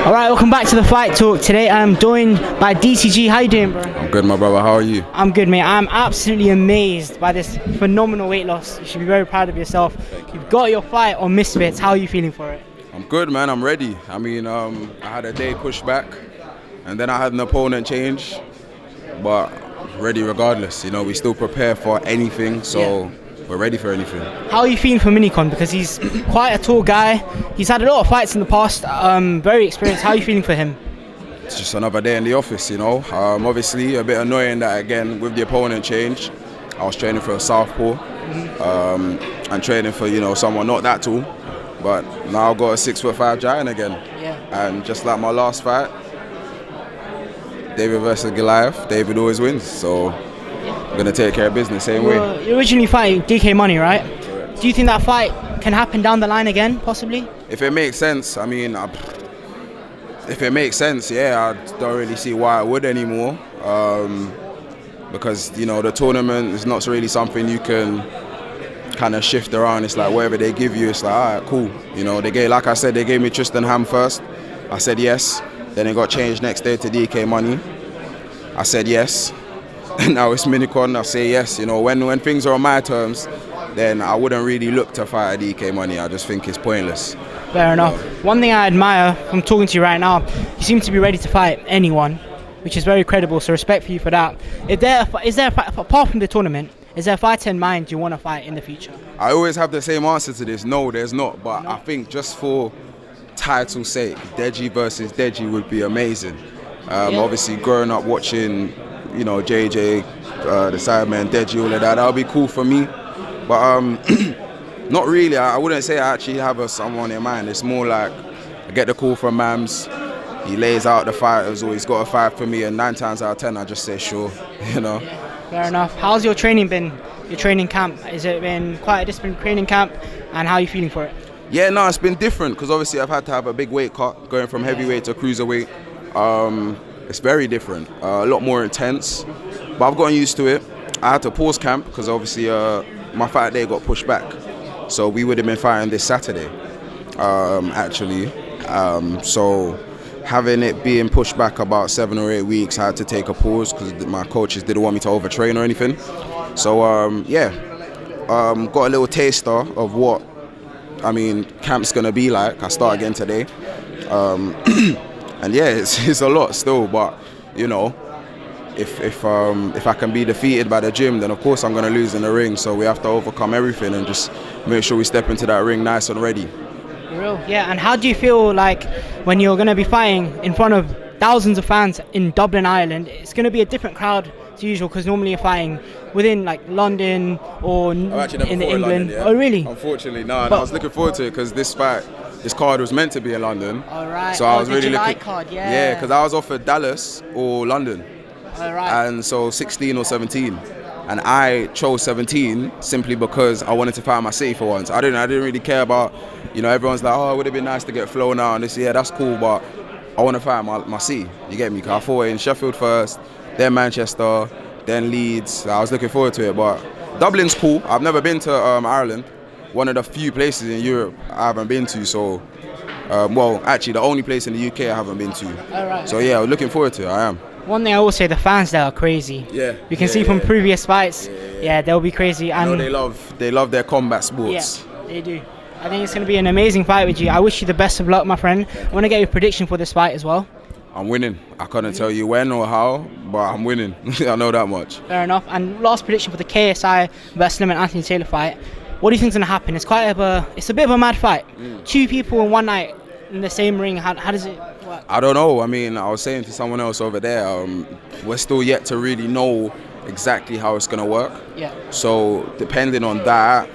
All right, welcome back to the Fight Talk. Today I'm joined by DCG. How you doing, bro? I'm good, my brother. How are you? I'm good, mate. I'm absolutely amazed by this phenomenal weight loss. You should be very proud of yourself. You've got your fight on Misfits. How are you feeling for it? I'm good, man. I'm ready. I mean, I had a day push back, and then I had an opponent change, but ready regardless. You know, we still prepare for anything, so we're ready for anything. How are you feeling for Minicon? Because he's quite a tall guy. He's had a lot of fights in the past. Very experienced. How are you feeling for him? It's just another day in the office, you know. Obviously, a bit annoying that, again, with the opponent change, I was training for a southpaw and training for, you know, someone not that tall. But now I've got a 6'5" giant again. Yeah. And just like my last fight, David versus Goliath, David always wins. So I'm going to take care of business same way. You're originally fighting DK Money, right? Correct. Do you think that fight can happen down the line again, possibly? If it makes sense, I mean, if it makes sense, yeah, I don't really see why I would anymore. Because, you know, the tournament is not really something you can kind of shift around. It's like whatever they give you, it's like, all right, cool. You know, like I said, they gave me Tristan Ham first. I said yes. Then it got changed next day to DK Money. I said yes. And now it's Minicon. I say yes. You know, when things are on my terms, then I wouldn't really look to fight a DK Money. I just think it's pointless. Fair enough. One thing I admire from talking to you right now, you seem to be ready to fight anyone, which is very credible. So respect for you for that. Is there a fight, apart from the tournament, is there a fight in mind you want to fight in the future? I always have the same answer to this. No, there's not. But I think just for title's sake, Deji versus Deji would be amazing. Obviously, growing up watching, you know, JJ, the Sidemen, Deji, all of that would be cool for me. But not really. I wouldn't say I actually have someone in mind. It's more like I get the call from Mams. He lays out the fighters, or he's got a fight for me, and 9 times out of 10 I just say sure. You know. Yeah, fair enough. How's your training been? Your training camp? Has it been quite a disciplined training camp? And how are you feeling for it? Yeah, no, it's been different because obviously I've had to have a big weight cut going from heavyweight to cruiserweight. It's very different, a lot more intense, but I've gotten used to it. I had to pause camp because obviously my fight day got pushed back, so we would have been fighting this Saturday, actually. So having it being pushed back about 7 or 8 weeks, I had to take a pause because my coaches didn't want me to overtrain or anything. So got a little taster of what camp's gonna be like. I start again today, and yeah, it's a lot still. But you know, if I can be defeated by the gym, then of course I'm gonna lose in the ring. So we have to overcome everything and just make sure we step into that ring nice and ready. Real, yeah. And how do you feel like when you're gonna be fighting in front of thousands of fans in Dublin, Ireland? It's gonna be a different crowd to usual because normally you're fighting within like London or in England. London, yeah. Oh really? Unfortunately, no. And I was looking forward to it because this card was meant to be in London. All right. So I was really July looking. Card, yeah. Yeah, because I was offered Dallas or London. All right. And so 16 or 17, and I chose 17 simply because I wanted to fight my city for once. I didn't really care about, you know, everyone's like, oh, it would have been nice to get flown out and this. Yeah, that's cool, but I want to fight my city. You get me? Cause I fought in Sheffield first, then Manchester, then Leeds. I was looking forward to it, but Dublin's cool. I've never been to Ireland. One of the few places in Europe I haven't been to. So, well, actually, the only place in the UK I haven't been to. All right. So yeah, I'm looking forward to it. I am. One thing I will say, the fans there are crazy. Yeah. You can see from previous fights. Yeah, they'll be crazy. And they love their combat sports. Yeah, they do. I think it's going to be an amazing fight with you. I wish you the best of luck, my friend. I want to get your prediction for this fight as well. I'm winning. I couldn't tell you when or how, but I'm winning. I know that much. Fair enough. And last prediction for the KSI versus Slim and Anthony Taylor fight. What do you think is going to happen? It's a bit of a mad fight. 2 people in one night in the same ring. How does it work? I don't know. I mean, I was saying to someone else over there, we're still yet to really know exactly how it's going to work. Yeah. So depending on that,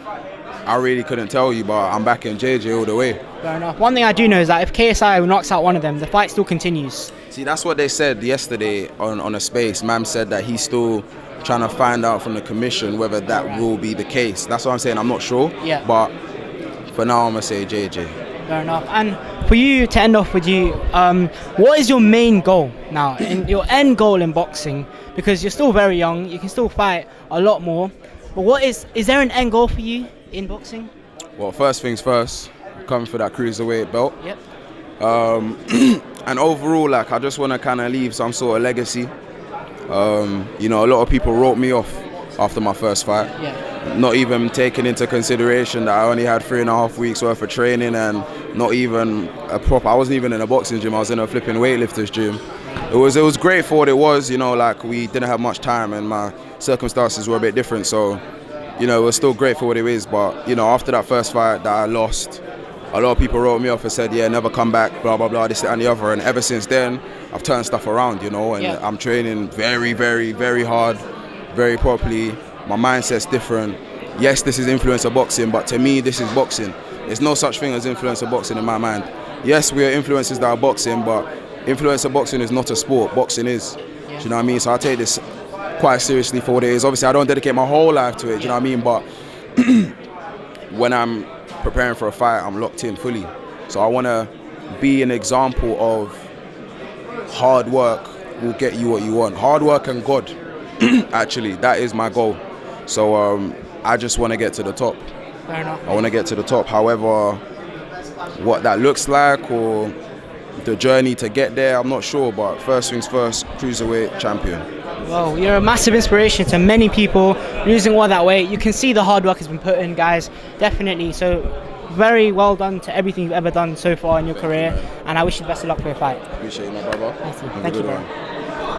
I really couldn't tell you, but I'm backing JJ all the way. Fair enough. One thing I do know is that if KSI knocks out one of them, the fight still continues. See, that's what they said yesterday on a space. Mam said that he's still trying to find out from the commission whether that will be the case. That's what I'm saying. I'm not sure. Yeah. But for now, I'm going to say JJ. Fair enough. And for you, to end off with you, what is your main goal now? And your end goal in boxing? Because you're still very young, you can still fight a lot more. But is there an end goal for you in boxing? Well, first things first, coming for that cruiserweight belt. Yep. And overall, like, I just want to kind of leave some sort of legacy. You know, a lot of people wrote me off after my first fight. Yeah. Not even taking into consideration that I only had 3.5 weeks worth of training and not even I wasn't even in a boxing gym, I was in a flipping weightlifters gym. It was great for what it was, you know, like we didn't have much time and my circumstances were a bit different, so, you know, it was still great for what it is. But, you know, after that first fight that I lost, a lot of people wrote me off and said, yeah, never come back, blah, blah, blah, this, that, and the other. And ever since then, I've turned stuff around, you know, and I'm training very, very, very hard, very properly. My mindset's different. Yes, this is influencer boxing, but to me, this is boxing. There's no such thing as influencer boxing in my mind. Yes, we are influencers that are boxing, but influencer boxing is not a sport. Boxing is. Do you know what I mean? So I take this quite seriously for what it is. Obviously, I don't dedicate my whole life to it. Do you know what I mean? But when I'm preparing for a fight, I'm locked in fully. So I want to be an example of hard work will get you what you want. Hard work and God, actually, that is my goal. So I just want to get to the top. Fair enough. I want to get to the top. However, what that looks like or the journey to get there, I'm not sure. But first things first, cruiserweight champion. Well, you're a massive inspiration to many people losing all that weight. You can see the hard work has been put in, guys. Definitely. So very well done to everything you've ever done so far in your career. And I wish you the best of luck for your fight. Appreciate it, my brother. Thank you, bro.